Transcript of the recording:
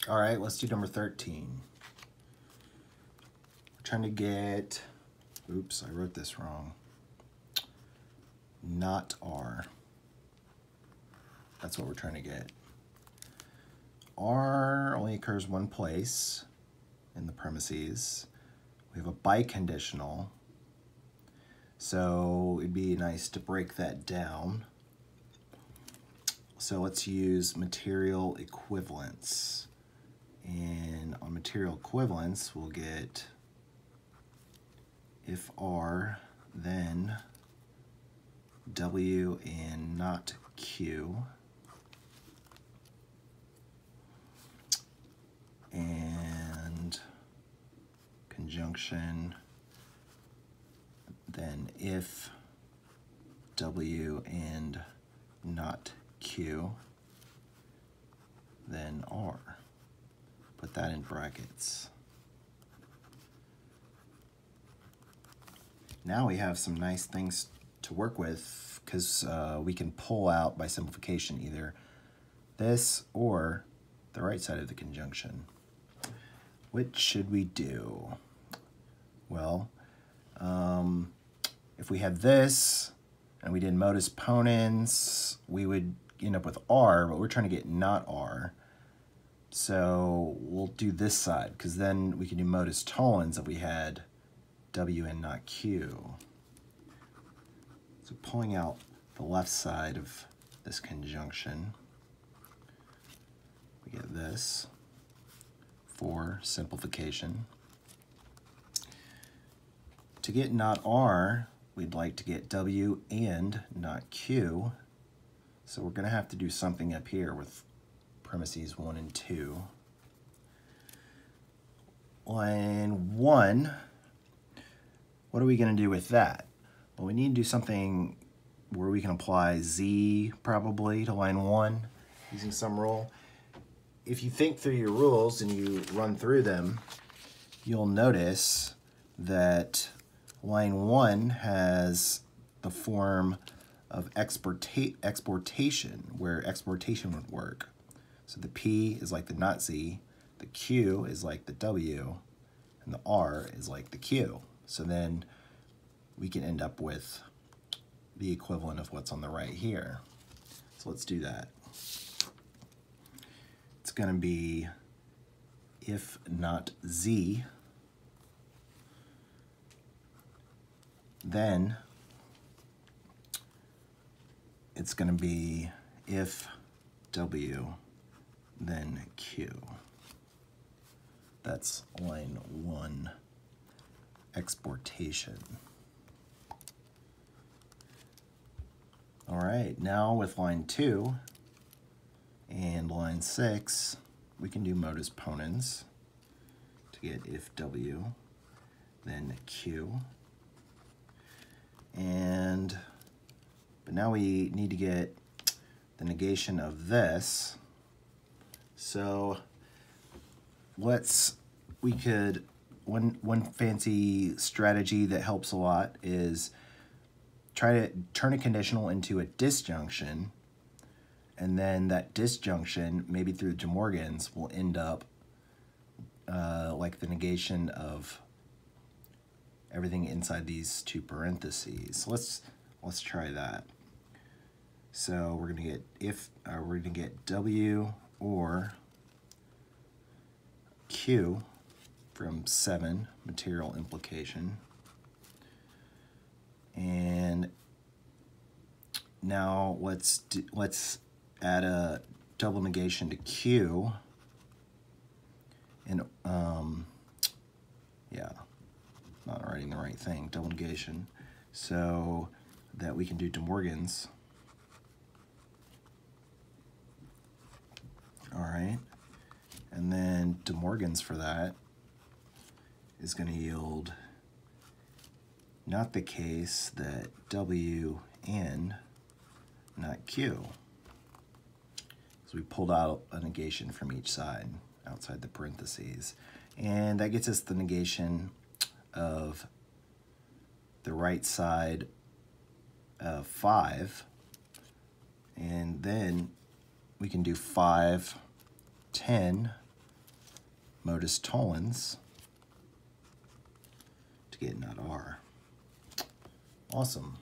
All right, let's do number 13. We're trying to get, oops, I wrote this wrong. Not R. That's what we're trying to get. R only occurs one place in the premises. We have a biconditional. So it'd be nice to break that down. So let's use material equivalence. And on material equivalence, we'll get if R, then W and not Q. And conjunction, then if W and not Q, then R. Put that in brackets. Now we have some nice things to work with because we can pull out by simplification either this or the right side of the conjunction. Which should we do? Well, if we had this and we did modus ponens, we would end up with R, but we're trying to get not R. So we'll do this side because then we can do modus tollens if we had W and not Q. So pulling out the left side of this conjunction, we get this for simplification. To get not R, we'd like to get W and not Q. So we're going to have to do something up here with premises 1 and 2. Line 1, what are we going to do with that? Well, we need to do something where we can apply Z probably to line 1 using some rule. If you think through your rules and you run through them, you'll notice that line 1 has the form of exportation, where exportation would work. So the P is like the not Z, the Q is like the W, and the R is like the Q. So then we can end up with the equivalent of what's on the right here. So let's do that. It's going to be if not Z, then it's going to be if W, then Q. That's line 1, exportation. All right, now with line 2 and line 6, we can do modus ponens to get if W, then Q. But now we need to get the negation of this. So one fancy strategy that helps a lot is try to turn a conditional into a disjunction, and then that disjunction, maybe through De Morgan's, will end up like the negation of everything inside these two parentheses. So let's try that. So we're gonna get W or Q from 7, material implication. And now let's add a double negation to Q. And yeah, not writing the right thing, double negation, so that we can do De Morgan's. All right, and then De Morgan's for that is going to yield not the case that W and not Q. So we pulled out a negation from each side outside the parentheses, and that gets us the negation of the right side of 5, and then we can do 5, 10, modus tollens to get not R. Awesome.